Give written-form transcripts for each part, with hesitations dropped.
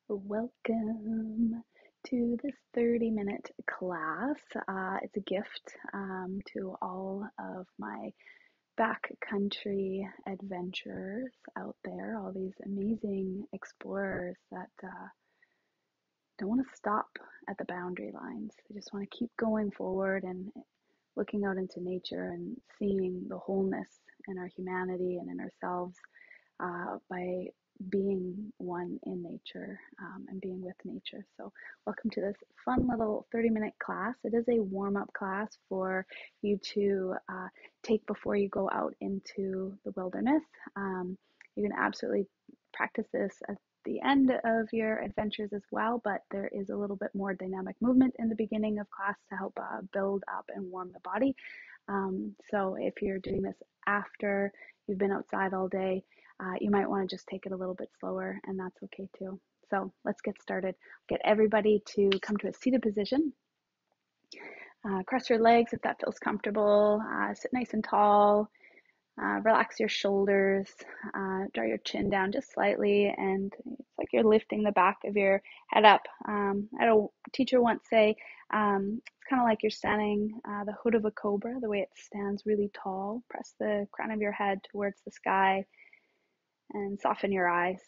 Welcome to this 30-minute class. It's a gift to all of my backcountry adventurers out there, all these amazing explorers that don't want to stop at the boundary lines. They just want to keep going forward and looking out into nature and seeing the wholeness in our humanity and in ourselves by being one in nature and being with nature. So welcome to this fun little 30-minute class. It is a warm-up class for you to take before you go out into the wilderness. You can absolutely practice this at the end of your adventures as well, but there is a little bit more dynamic movement in the beginning of class to help build up and warm the body. So if you're doing this after you've been outside all day, you might want to just take it a little bit slower, and that's okay too. So let's get started. Get everybody to come to a seated position. Cross your legs if that feels comfortable. Sit nice and tall. Relax your shoulders. Draw your chin down just slightly, and it's like you're lifting the back of your head up. I had a teacher once say, it's kind of like you're standing the hood of a cobra, the way it stands really tall. Press the crown of your head towards the sky and soften your eyes.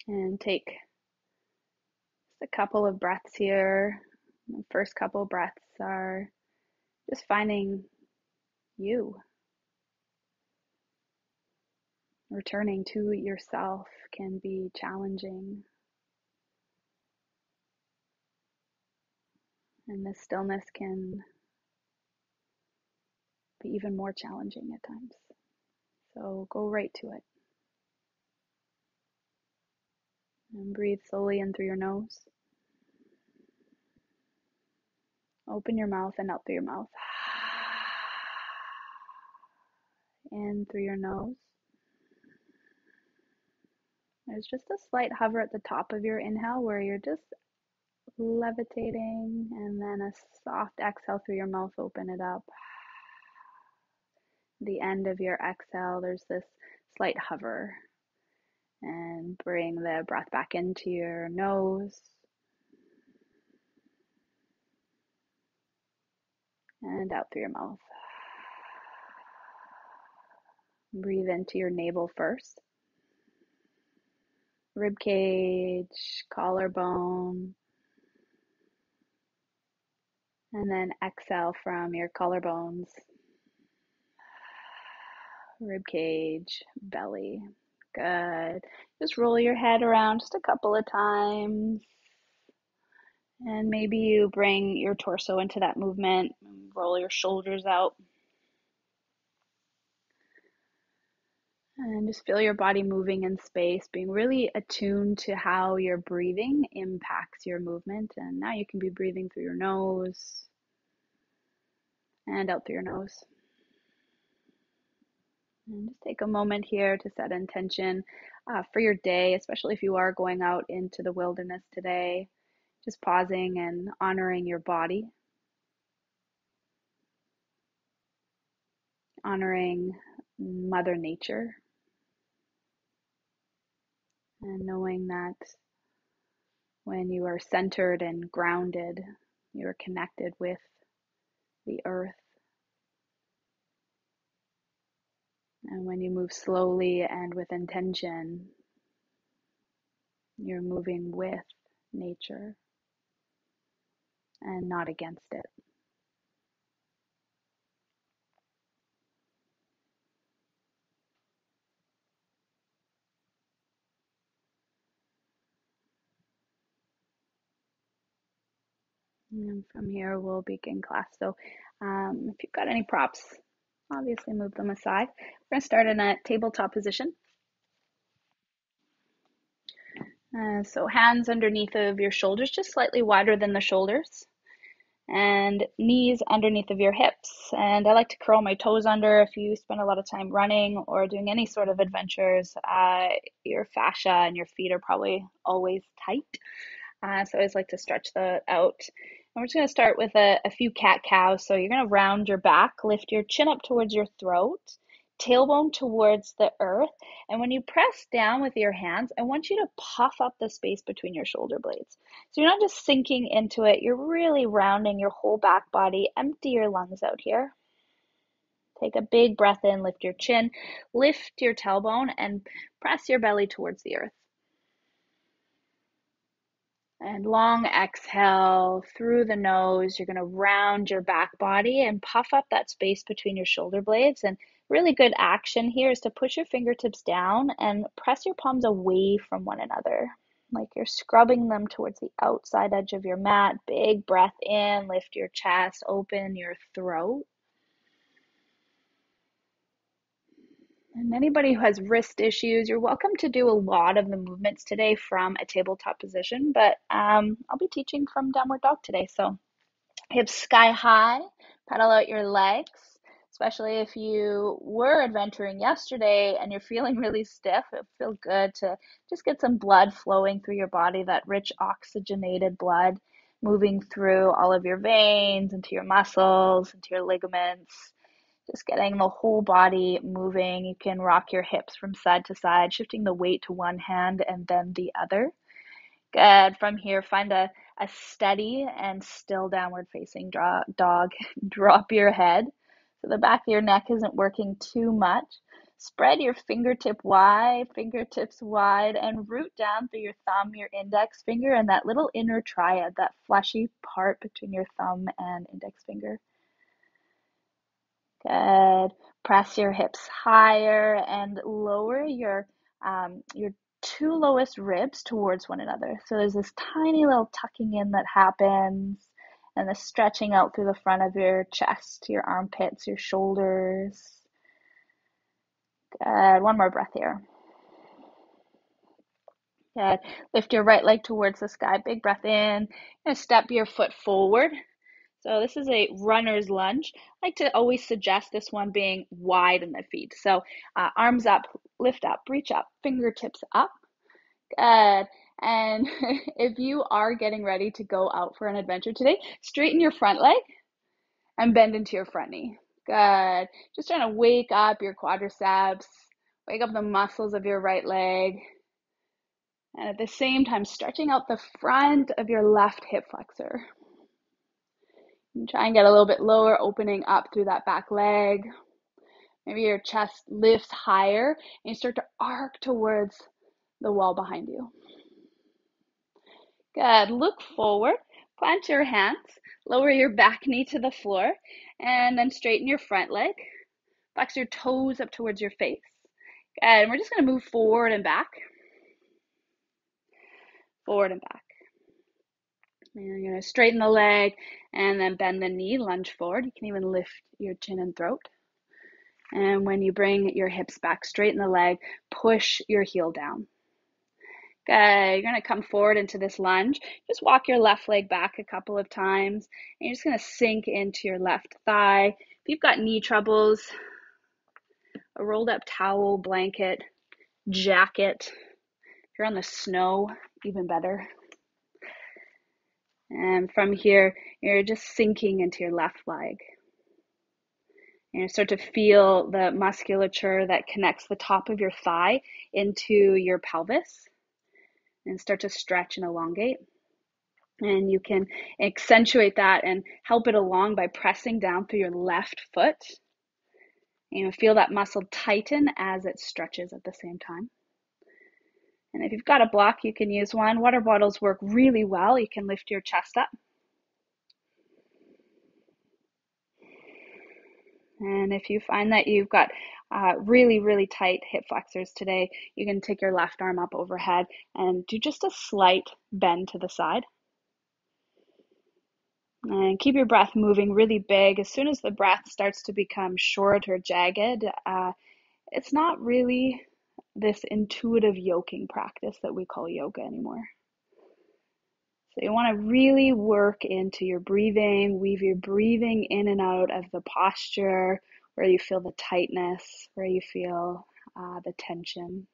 And take just a couple of breaths here. The first couple of breaths are just finding you. Returning to yourself can be challenging. And this stillness can be even more challenging at times. So go right to it. And breathe slowly in through your nose. Open your mouth and out through your mouth. In through your nose. There's just a slight hover at the top of your inhale where you're just levitating, and then a soft exhale through your mouth. Open it up. The end of your exhale, there's this slight hover, and bring the breath back into your nose and out through your mouth. Breathe into your navel first. Rib cage, collarbone, and then exhale from your collarbones, rib cage, belly. Good. Just roll your head around just a couple of times. And maybe you bring your torso into that movement, roll your shoulders out. And just feel your body moving in space, being really attuned to how your breathing impacts your movement. And now you can be breathing through your nose and out through your nose. And just take a moment here to set intention for your day, especially if you are going out into the wilderness today. Just pausing and honoring your body, honoring Mother Nature, and knowing that when you are centered and grounded, you are connected with the earth. And when you move slowly and with intention, you're moving with nature and not against it. And from here, we'll begin class. So if you've got any props, obviously move them aside. We're going to start in a tabletop position. So hands underneath of your shoulders, just slightly wider than the shoulders, and knees underneath of your hips. And I like to curl my toes under. If you spend a lot of time running or doing any sort of adventures, your fascia and your feet are probably always tight. So I always like to stretch that out. And we're just going to start with a few cat-cows. So you're going to round your back, lift your chin up towards your throat, tailbone towards the earth. And when you press down with your hands, I want you to puff up the space between your shoulder blades. So you're not just sinking into it, you're really rounding your whole back body. Empty your lungs out here. Take a big breath in, lift your chin, lift your tailbone, and press your belly towards the earth. And long exhale through the nose. You're going to round your back body and puff up that space between your shoulder blades. And really good action here is to push your fingertips down and press your palms away from one another, like you're scrubbing them towards the outside edge of your mat. Big breath in, lift your chest, open your throat. And anybody who has wrist issues, you're welcome to do a lot of the movements today from a tabletop position, but I'll be teaching from downward dog today. So hips sky high, pedal out your legs, especially if you were adventuring yesterday and you're feeling really stiff. It'll feel good to just get some blood flowing through your body, that rich oxygenated blood moving through all of your veins, into your muscles, into your ligaments. Just getting the whole body moving. You can rock your hips from side to side, shifting the weight to one hand and then the other. Good. From here, find a steady and still downward facing dog. Drop your head so the back of your neck isn't working too much. Spread your fingertips wide, and root down through your thumb, your index finger, and that little inner triad, that fleshy part between your thumb and index finger. Good. Press your hips higher and lower your two lowest ribs towards one another. So there's this tiny little tucking in that happens, and the stretching out through the front of your chest, your armpits, your shoulders. Good. One more breath here. Good. Lift your right leg towards the sky. Big breath in. And step your foot forward. So this is a runner's lunge. I like to always suggest this one being wide in the feet. So arms up, lift up, reach up, fingertips up. Good. And if you are getting ready to go out for an adventure today, straighten your front leg and bend into your front knee. Good. Just trying to wake up your quadriceps, wake up the muscles of your right leg. And at the same time, stretching out the front of your left hip flexor. And try and get a little bit lower, opening up through that back leg. Maybe your chest lifts higher and you start to arc towards the wall behind you. Good. Look forward, plant your hands, lower your back knee to the floor, and then straighten your front leg. Flex your toes up towards your face. Good. And we're just going to move forward and back. Forward and back. And you're going to straighten the leg and then bend the knee, lunge forward. You can even lift your chin and throat. And when you bring your hips back, straighten the leg, push your heel down. Good. You're going to come forward into this lunge. Just walk your left leg back a couple of times. And you're just going to sink into your left thigh. If you've got knee troubles, a rolled up towel, blanket, jacket. If you're on the snow, even better. And from here, you're just sinking into your left leg. And you start to feel the musculature that connects the top of your thigh into your pelvis, and start to stretch and elongate. And you can accentuate that and help it along by pressing down through your left foot. And feel that muscle tighten as it stretches at the same time. And if you've got a block, you can use one. Water bottles work really well. You can lift your chest up. And if you find that you've got really, really tight hip flexors today, you can take your left arm up overhead and do just a slight bend to the side. And keep your breath moving really big. As soon as the breath starts to become short or jagged, it's not really this intuitive yoking practice that we call yoga anymore. So you want to really work into your breathing, weave your breathing in and out of the posture, where you feel the tightness, where you feel the tension.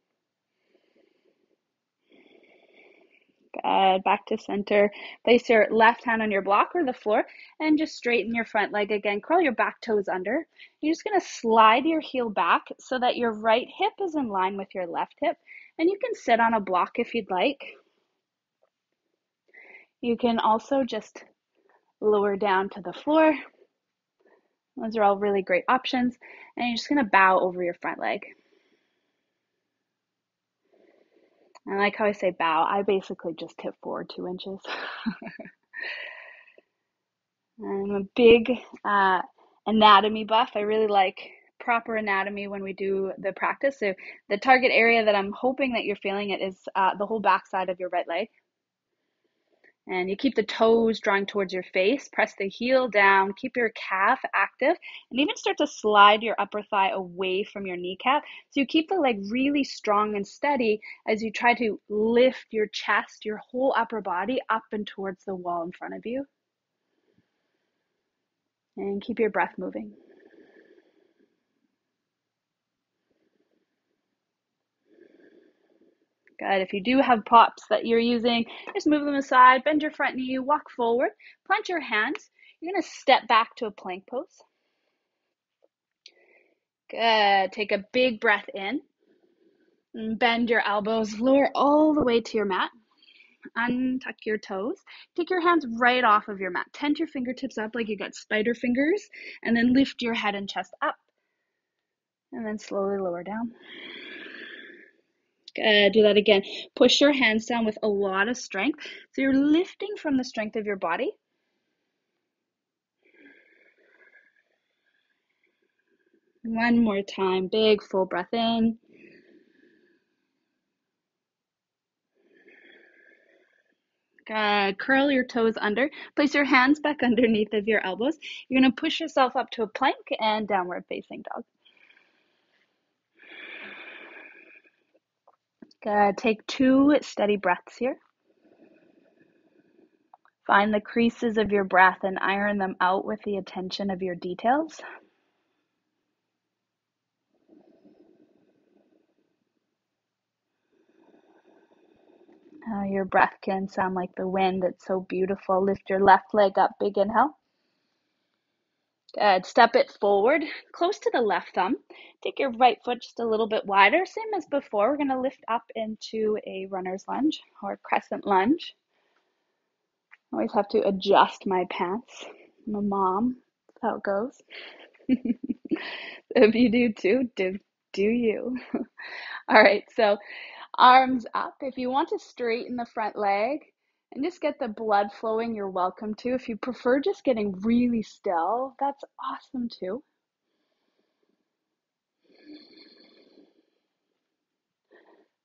Good. Back to center. Place your left hand on your block or the floor and just straighten your front leg again. Curl your back toes under. You're just going to slide your heel back so that your right hip is in line with your left hip. And you can sit on a block if you'd like. You can also just lower down to the floor. Those are all really great options. And you're just going to bow over your front leg. I like how I say bow. I basically just tip forward 2 inches. I'm a big anatomy buff. I really like proper anatomy when we do the practice. So the target area that I'm hoping that you're feeling it is the whole back side of your right leg. And you keep the toes drawing towards your face, press the heel down, keep your calf active, and even start to slide your upper thigh away from your kneecap. So you keep the leg really strong and steady as you try to lift your chest, your whole upper body up and towards the wall in front of you. And keep your breath moving. Good. If you do have props that you're using, just move them aside, bend your front knee, walk forward, plant your hands. You're going to step back to a plank pose. Good. Take a big breath in. And bend your elbows, lower all the way to your mat. Untuck your toes. Take your hands right off of your mat. Tent your fingertips up like you got spider fingers, and then lift your head and chest up. And then slowly lower down. Good. Do that again. Push your hands down with a lot of strength. So you're lifting from the strength of your body. One more time. Big full breath in. Good. Curl your toes under. Place your hands back underneath of your elbows. You're going to push yourself up to a plank and downward facing dog. Good. Take 2 steady breaths here. Find the creases of your breath and iron them out with the attention of your details. Your breath can sound like the wind. It's so beautiful. Lift your left leg up. Big inhale. Good. Step it forward, close to the left thumb. Take your right foot just a little bit wider. Same as before. We're going to lift up into a runner's lunge or crescent lunge. I always have to adjust my pants. I'm a mom. That's how it goes. If you do too, do you. All right, so arms up. If you want to straighten the front leg and just get the blood flowing, you're welcome to. If you prefer just getting really still, that's awesome too.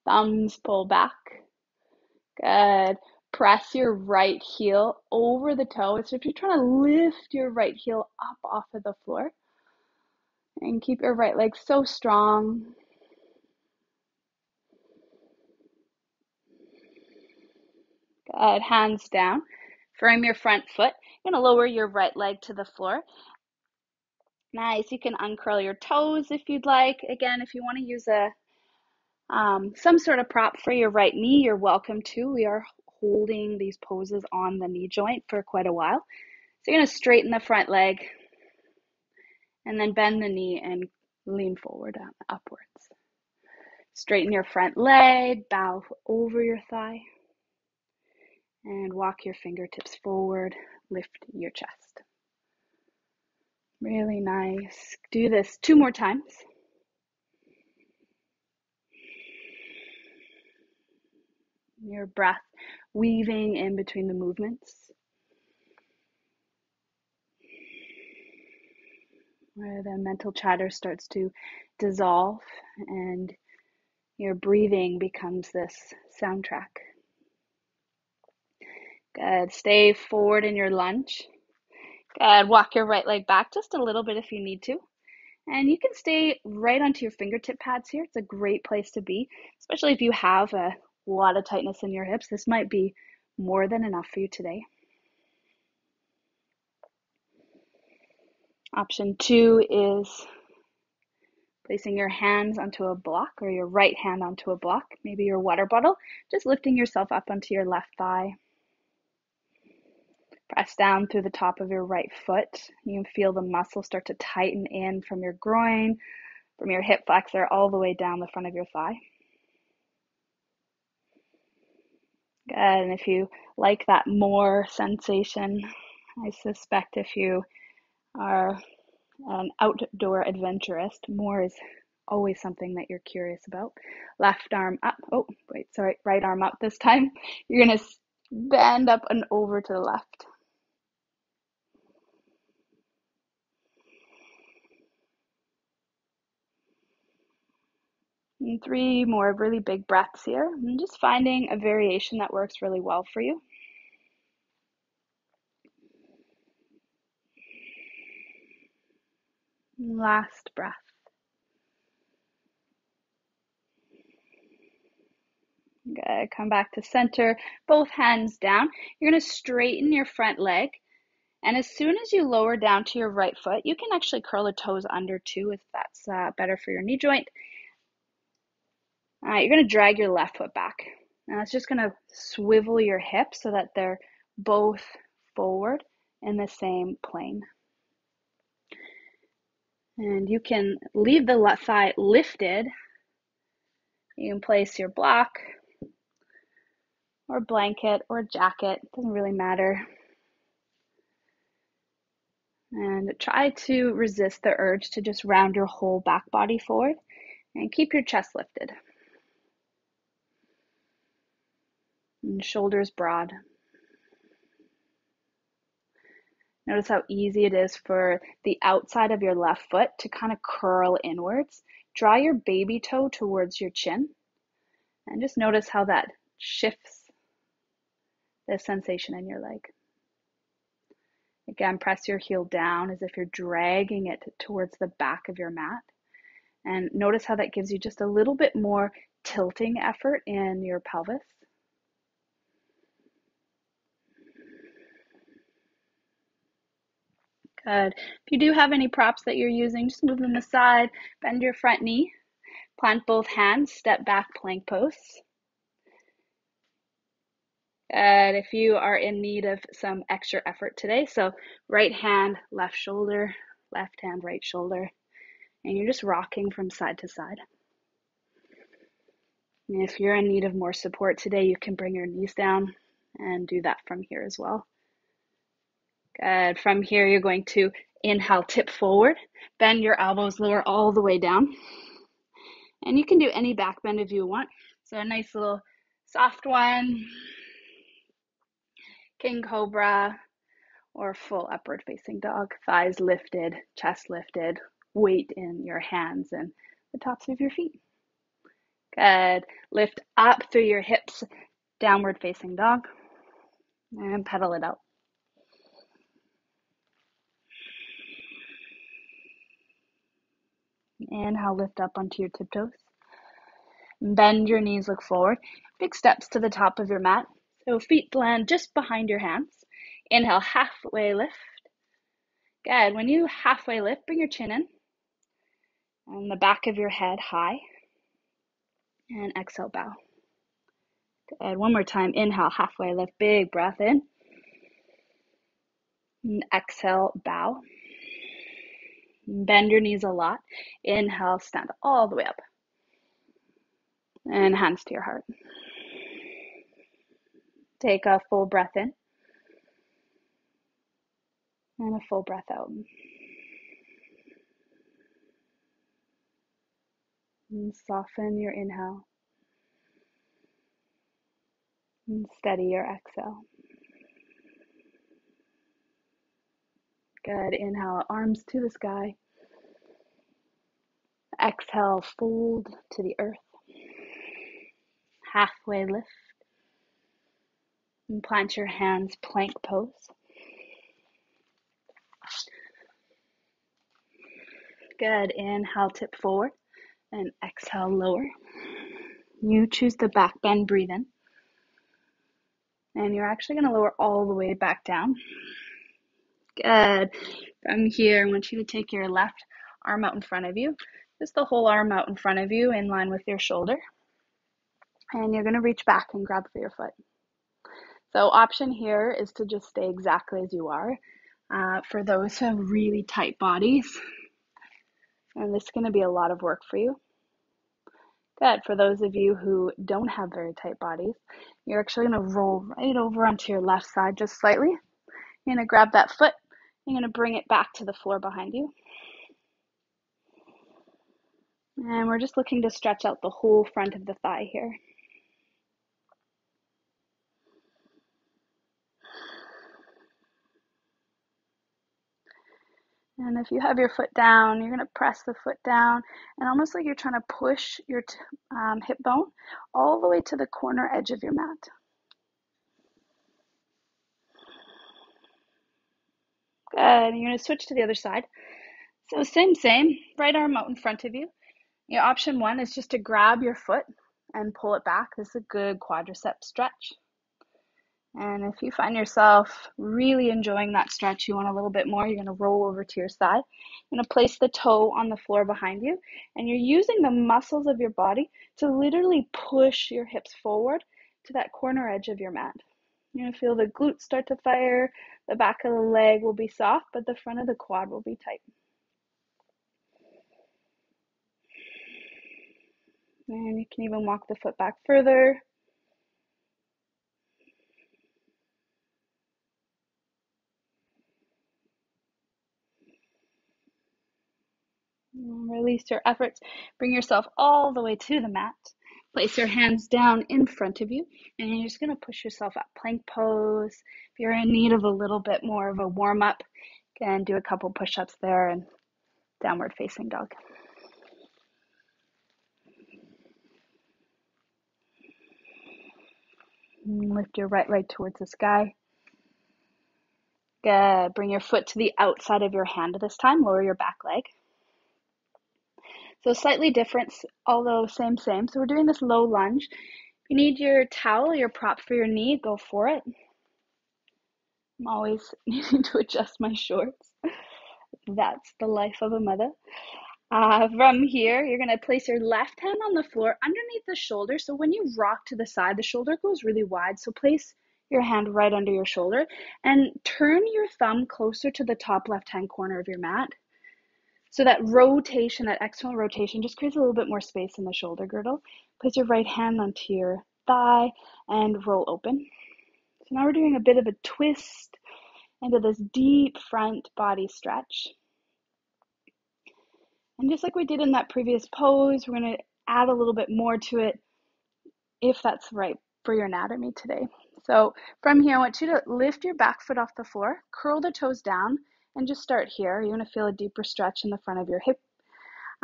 Thumbs pull back. Good. Press your right heel over the toe as if you're trying to lift your right heel up off of the floor. And keep your right leg so strong. Good. Hands down. Frame your front foot. You're going to lower your right leg to the floor. Nice. You can uncurl your toes if you'd like. Again, if you want to use some sort of prop for your right knee, you're welcome to. We are holding these poses on the knee joint for quite a while. So you're going to straighten the front leg and then bend the knee and lean forward upwards. Straighten your front leg, bow over your thigh, and walk your fingertips forward, lift your chest. Really nice. Do this 2 more times. Your breath weaving in between the movements, where the mental chatter starts to dissolve and your breathing becomes this soundtrack. Good. Stay forward in your lunge. Good. Walk your right leg back just a little bit if you need to. And you can stay right onto your fingertip pads here. It's a great place to be, especially if you have a lot of tightness in your hips. This might be more than enough for you today. Option 2 is Placing your hands onto a block or your right hand onto a block, maybe your water bottle, just lifting yourself up onto your left thigh. Press down through the top of your right foot. You can feel the muscle start to tighten in from your groin, from your hip flexor, all the way down the front of your thigh. Good. And if you like that more sensation, I suspect if you are an outdoor adventurist, more is always something that you're curious about. Left arm up. Oh, wait, sorry. Right arm up this time. You're going to bend up and over to the left. And 3 more really big breaths here. And just finding a variation that works really well for you. Last breath. Good. Come back to center, both hands down. You're going to straighten your front leg. And as soon as you lower down to your right foot, you can actually curl the toes under too if that's better for your knee joint. You're going to drag your left foot back. Now it's just going to swivel your hips so that they're both forward in the same plane. And you can leave the left thigh lifted. You can place your block or blanket or jacket, doesn't really matter. And try to resist the urge to just round your whole back body forward and keep your chest lifted. And shoulders broad. Notice how easy it is for the outside of your left foot to kind of curl inwards. Draw your baby toe towards your chin and just notice how that shifts the sensation in your leg. Again, press your heel down as if you're dragging it towards the back of your mat. And notice how that gives you just a little bit more tilting effort in your pelvis. Good. If you do have any props that you're using, just move them aside, bend your front knee, plant both hands, step back plank pose. And if you are in need of some extra effort today, so right hand, left shoulder, left hand, right shoulder, and you're just rocking from side to side. And if you're in need of more support today, you can bring your knees down and do that from here as well. Good. From here, you're going to inhale, tip forward, bend your elbows, lower all the way down. And you can do any back bend if you want. So a nice little soft one, king cobra, or full upward facing dog. Thighs lifted, chest lifted, weight in your hands and the tops of your feet. Good. Lift up through your hips, downward facing dog, and pedal it out. Inhale, lift up onto your tiptoes. Bend your knees, look forward. Big steps to the top of your mat. So feet land just behind your hands. Inhale, halfway lift. Good. When you halfway lift, bring your chin in and the back of your head high. And exhale, bow. Good. One more time. Inhale, halfway lift. Big breath in. And exhale, bow. Bend your knees a lot. Inhale, stand all the way up. And hands to your heart. Take a full breath in. And a full breath out. And soften your inhale. And steady your exhale. Good. Inhale, arms to the sky. Exhale, fold to the earth. Halfway lift. And plant your hands, plank pose. Good. Inhale, tip forward. And exhale, lower. You choose the back bend, breathe in. And you're actually going to lower all the way back down. Good. From here, I want you to take your left arm out in front of you. just the whole arm out in front of you in line with your shoulder. And you're going to reach back and grab for your foot. So option here is to just stay exactly as you are. For those who have really tight bodies, and this is going to be a lot of work for you. Good. For those of you who don't have very tight bodies, you're actually going to roll right over onto your left side just slightly. You're going to grab that foot. You're going to bring it back to the floor behind you. And we're just looking to stretch out the whole front of the thigh here. And if you have your foot down, you're going to press the foot down and almost like you're trying to push your hip bone all the way to the corner edge of your mat. Good. And you're going to switch to the other side. So same, right arm out in front of you. Your option one is just to grab your foot and pull it back. This is a good quadricep stretch. And if you find yourself really enjoying that stretch, you want a little bit more, you're going to roll over to your side. You're going to place the toe on the floor behind you, and you're using the muscles of your body to literally push your hips forward to that corner edge of your mat. You're going to feel the glutes start to fire, the back of the leg will be soft, but the front of the quad will be tight. And you can even walk the foot back further. Release your efforts. Bring yourself all the way to the mat. Place your hands down in front of you, and you're just going to push yourself up. Plank pose. If you're in need of a little bit more of a warm-up, you can do a couple push-ups there and downward facing dog. And lift your right leg towards the sky. Good. Bring your foot to the outside of your hand this time. Lower your back leg. So slightly different, although same. So we're doing this low lunge. If you need your towel, your prop for your knee, go for it. I'm always needing to adjust my shorts. That's the life of a mother. From here, you're going to place your left hand on the floor underneath the shoulder. So when you rock to the side, the shoulder goes really wide. So place your hand right under your shoulder and turn your thumb closer to the top left-hand corner of your mat. So that rotation, that external rotation, just creates a little bit more space in the shoulder girdle. Place your right hand onto your thigh and roll open. So now we're doing a bit of a twist into this deep front body stretch. And just like we did in that previous pose, we're going to add a little bit more to it if that's right for your anatomy today. So from here, I want you to lift your back foot off the floor, curl the toes down, and just start here. You're going to feel a deeper stretch in the front of your hip.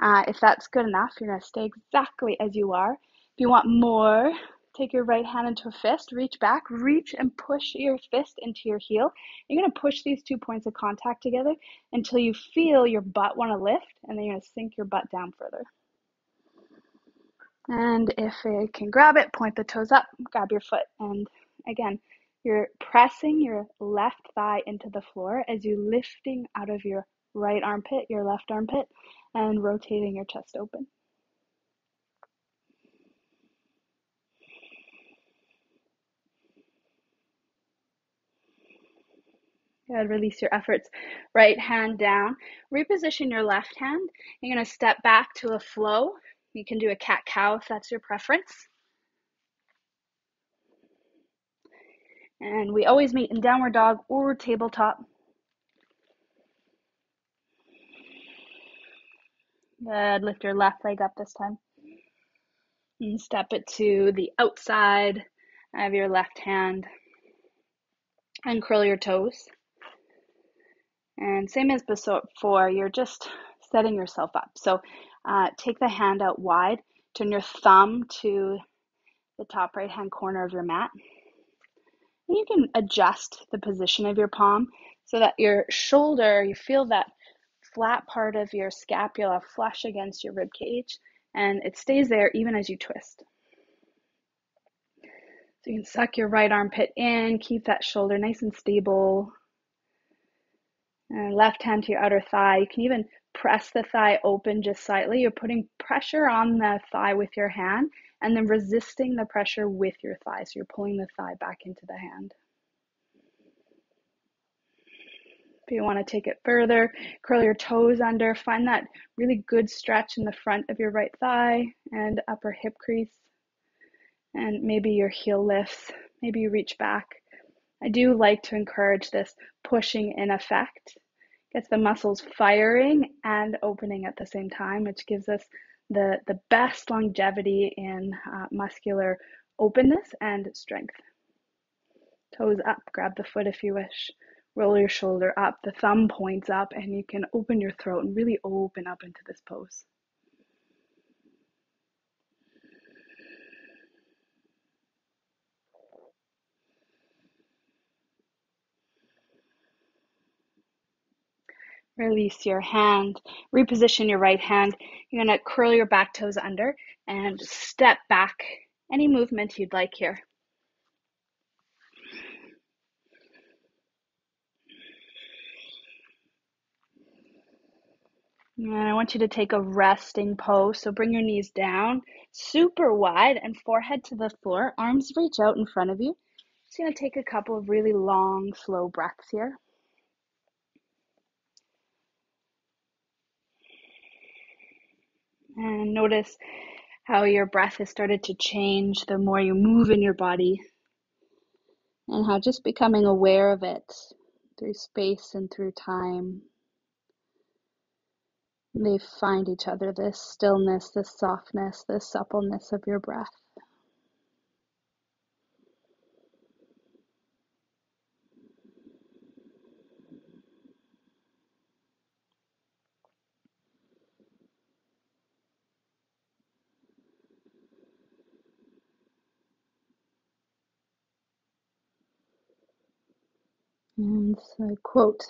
If that's good enough, you're going to stay exactly as you are. If you want more, take your right hand into a fist, reach back, reach and push your fist into your heel. You're going to push these 2 points of contact together until you feel your butt want to lift, and then you're going to sink your butt down further. And if you can grab it, point the toes up, grab your foot. And again, you're pressing your left thigh into the floor as you're lifting out of your right armpit, your left armpit, and rotating your chest open. Good. Release your efforts. Right hand down. Reposition your left hand. You're going to step back to a flow. You can do a cat-cow if that's your preference. And we always meet in downward dog or tabletop. Good. Lift your left leg up this time. And step it to the outside of your left hand. And curl your toes. And same as before, you're just setting yourself up. So take the hand out wide. Turn your thumb to the top right-hand corner of your mat. And you can adjust the position of your palm so that your shoulder, you feel that flat part of your scapula flush against your rib cage, and it stays there even as you twist. So you can suck your right armpit in, keep that shoulder nice and stable. And left hand to your outer thigh. You can even press the thigh open just slightly. You're putting pressure on the thigh with your hand and then resisting the pressure with your thigh. So you're pulling the thigh back into the hand. If you want to take it further, curl your toes under. Find that really good stretch in the front of your right thigh and upper hip crease. And maybe your heel lifts. Maybe you reach back. I do like to encourage this pushing in effect. Gets the muscles firing and opening at the same time, which gives us the best longevity in muscular openness and strength. Toes up, grab the foot if you wish. Roll your shoulder up, the thumb points up, and you can open your throat and really open up into this pose. Release your hand, reposition your right hand. You're going to curl your back toes under and step back. Any movement you'd like here. And I want you to take a resting pose. So bring your knees down, super wide, and forehead to the floor. Arms reach out in front of you. Just going to take a couple of really long, slow breaths here. And notice how your breath has started to change the more you move in your body, and how just becoming aware of it through space and through time, they find each other, this stillness, this softness, this suppleness of your breath. And it's a quote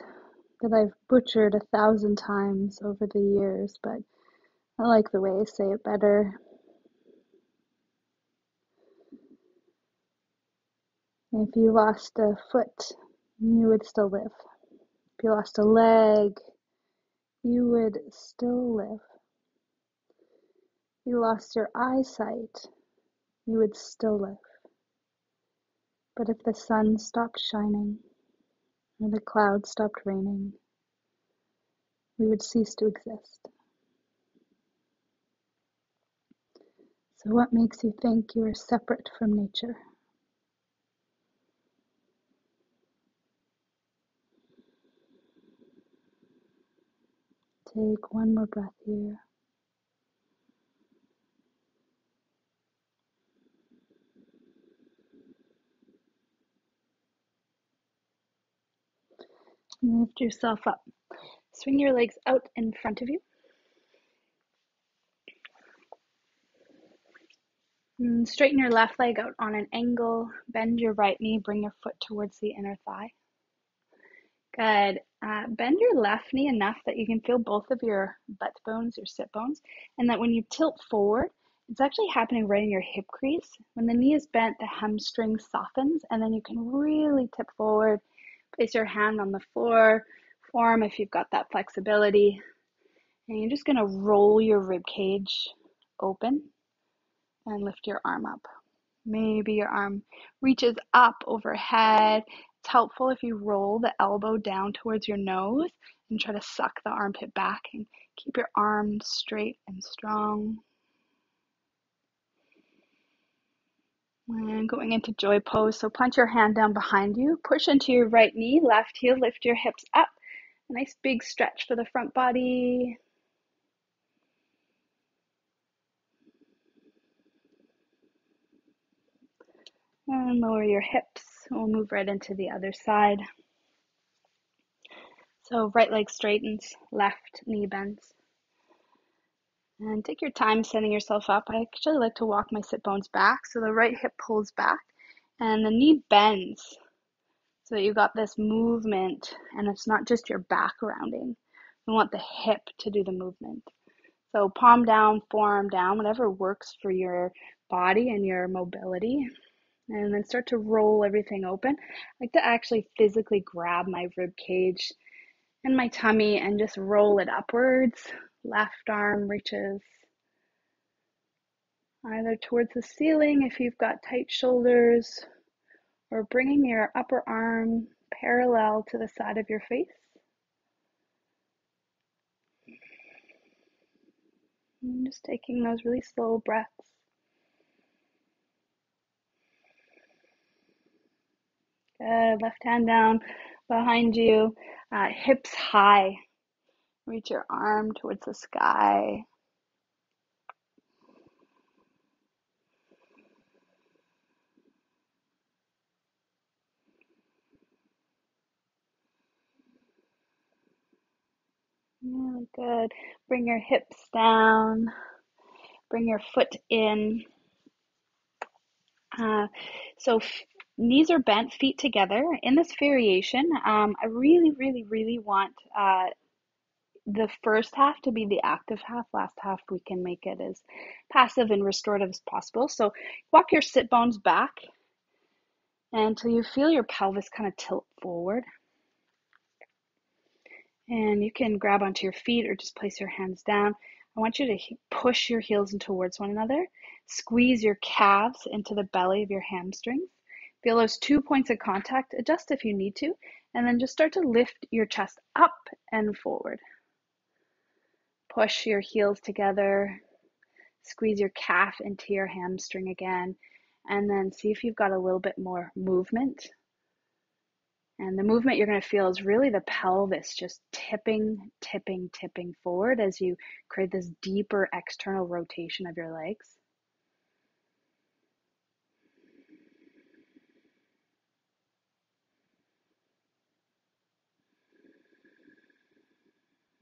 that I've butchered 1,000 times over the years, but I like the way I say it better. If you lost a foot, you would still live. If you lost a leg, you would still live. If you lost your eyesight, you would still live. But if the sun stopped shining, or the clouds stopped raining, we would cease to exist. So what makes you think you are separate from nature? Take one more breath here. Lift yourself up. Swing your legs out in front of you. And straighten your left leg out on an angle. Bend your right knee. Bring your foot towards the inner thigh. Good. Bend your left knee enough that you can feel both of your butt bones, your sit bones, and that when you tilt forward, it's actually happening right in your hip crease. When the knee is bent, the hamstring softens, and then you can really tip forward. Place your hand on the floor, forearm if you've got that flexibility. And you're just going to roll your rib cage open and lift your arm up. Maybe your arm reaches up overhead. It's helpful if you roll the elbow down towards your nose and try to suck the armpit back and keep your arms straight and strong. And going into joy pose, so punch your hand down behind you, push into your right knee, left heel, lift your hips up. A nice big stretch for the front body. And lower your hips. We'll move right into the other side. So right leg straightens, left knee bends. And take your time setting yourself up. I actually like to walk my sit bones back. So the right hip pulls back and the knee bends. So that you've got this movement and it's not just your back rounding. We want the hip to do the movement. So palm down, forearm down, whatever works for your body and your mobility. And then start to roll everything open. I like to actually physically grab my rib cage and my tummy, and just roll it upwards. Left arm reaches either towards the ceiling if you've got tight shoulders, or bringing your upper arm parallel to the side of your face. And just taking those really slow breaths. Good. Left hand down behind you, hips high. Reach your arm towards the sky. Really good. Bring your hips down. Bring your foot in. Uh, so knees are bent, feet together. In this variation, I really, really, really want the first half to be the active half. Last half, we can make it as passive and restorative as possible. So walk your sit bones back until you feel your pelvis kind of tilt forward. And you can grab onto your feet or just place your hands down. I want you to push your heels in towards one another. Squeeze your calves into the belly of your hamstrings. Feel those 2 points of contact. Adjust if you need to. And then just start to lift your chest up and forward. Push your heels together. Squeeze your calf into your hamstring again. And then see if you've got a little bit more movement. And the movement you're going to feel is really the pelvis just tipping, tipping, tipping forward as you create this deeper external rotation of your legs.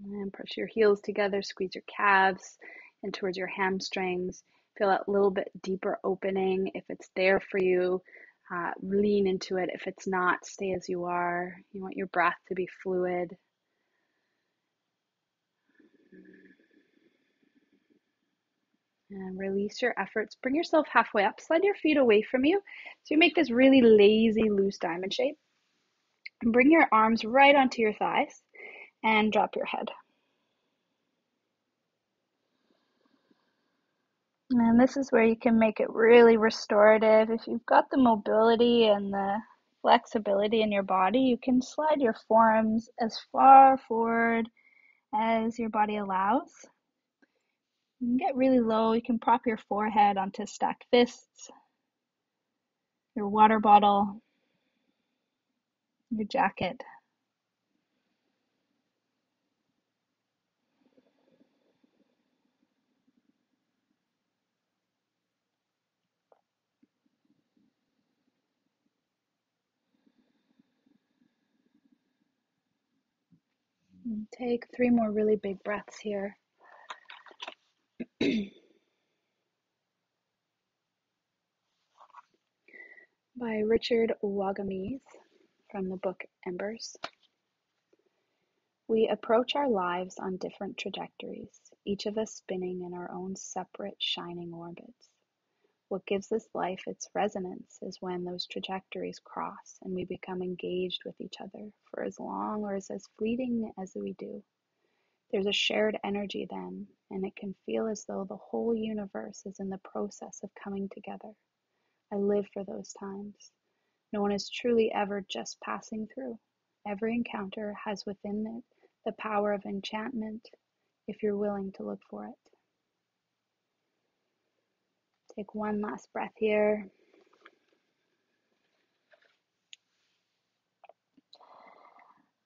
And push your heels together, squeeze your calves in towards your hamstrings. Feel that little bit deeper opening. If it's there for you, lean into it. If it's not, stay as you are. You want your breath to be fluid. And release your efforts. Bring yourself halfway up. Slide your feet away from you. So you make this really lazy, loose diamond shape. And bring your arms right onto your thighs and drop your head. And this is where you can make it really restorative. If you've got the mobility and the flexibility in your body, you can slide your forearms as far forward as your body allows. You can get really low. You can prop your forehead onto stacked fists, your water bottle, your jacket. And take 3 more really big breaths here. By Richard Wagamese from the book Embers. We approach our lives on different trajectories, each of us spinning in our own separate shining orbits. What gives this life its resonance is when those trajectories cross and we become engaged with each other for as long or as fleeting as we do. There's a shared energy then, and it can feel as though the whole universe is in the process of coming together. I live for those times. No one is truly ever just passing through. Every encounter has within it the power of enchantment if you're willing to look for it. Take one last breath here.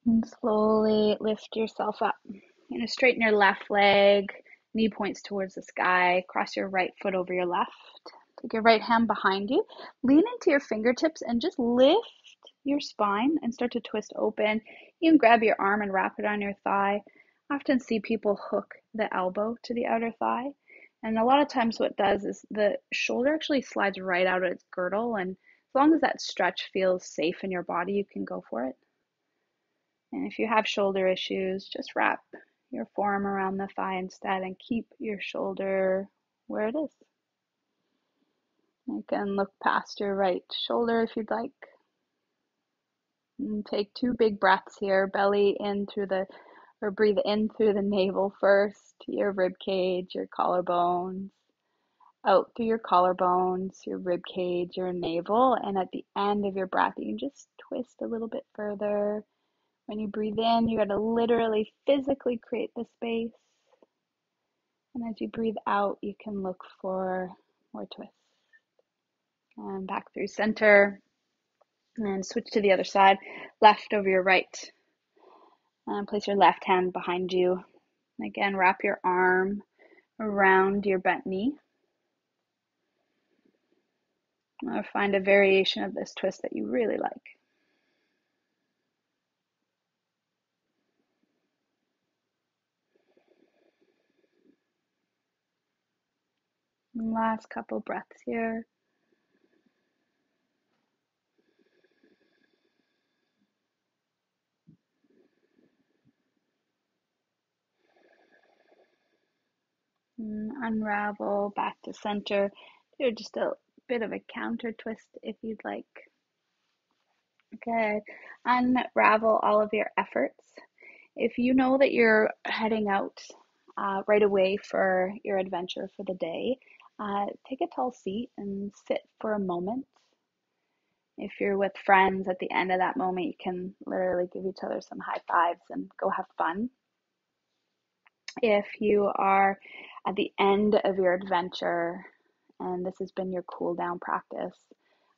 And slowly lift yourself up. You're going to straighten your left leg, knee points towards the sky, cross your right foot over your left. Take your right hand behind you, lean into your fingertips and just lift your spine and start to twist open. You can grab your arm and wrap it on your thigh. I often see people hook the elbow to the outer thigh. And a lot of times what it does is the shoulder actually slides right out of its girdle. And as long as that stretch feels safe in your body, you can go for it. And if you have shoulder issues, just wrap your forearm around the thigh instead and keep your shoulder where it is. You can look past your right shoulder if you'd like. And take two big breaths here. Belly in through the, or breathe in through the navel first, your rib cage, your collarbones. Out through your collarbones, your rib cage, your navel, and at the end of your breath, you can just twist a little bit further. When you breathe in, you got to literally physically create the space. And as you breathe out, you can look for more twists. And back through center. And switch to the other side, left over your right. And place your left hand behind you. Again, wrap your arm around your bent knee. Or find a variation of this twist that you really like. And last couple breaths here. And unravel back to center. Do just a bit of a counter twist if you'd like. Good. Unravel all of your efforts. If you know that you're heading out right away for your adventure for the day, take a tall seat and sit for a moment. If you're with friends at the end of that moment, you can literally give each other some high fives and go have fun. If you are at the end of your adventure and this has been your cool down practice,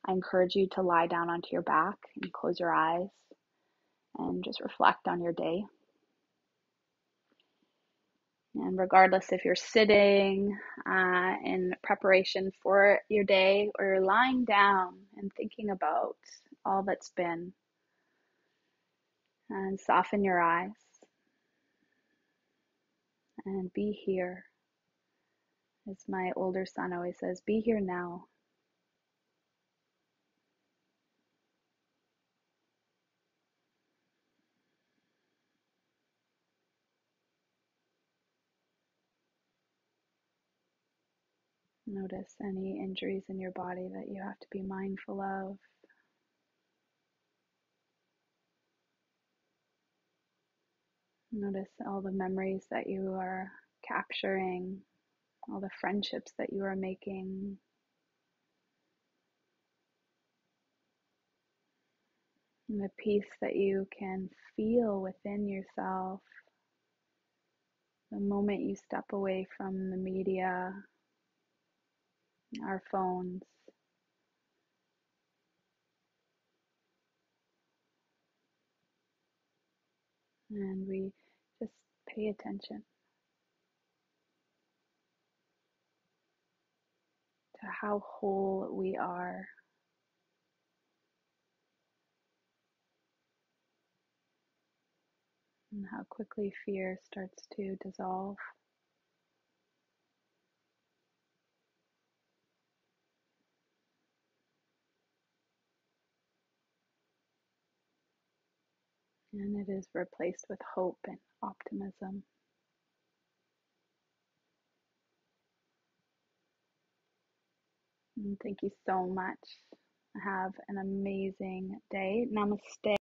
I encourage you to lie down onto your back and close your eyes and just reflect on your day. And regardless if you're sitting in preparation for your day or you're lying down and thinking about all that's been, and soften your eyes and be here. As my older son always says, be here now. Notice any injuries in your body that you have to be mindful of. Notice all the memories that you are capturing, all the friendships that you are making. And the peace that you can feel within yourself the moment you step away from the media, our phones. And we just pay attention to how whole we are. And how quickly fear starts to dissolve. And it is replaced with hope and optimism. And thank you so much. Have an amazing day. Namaste.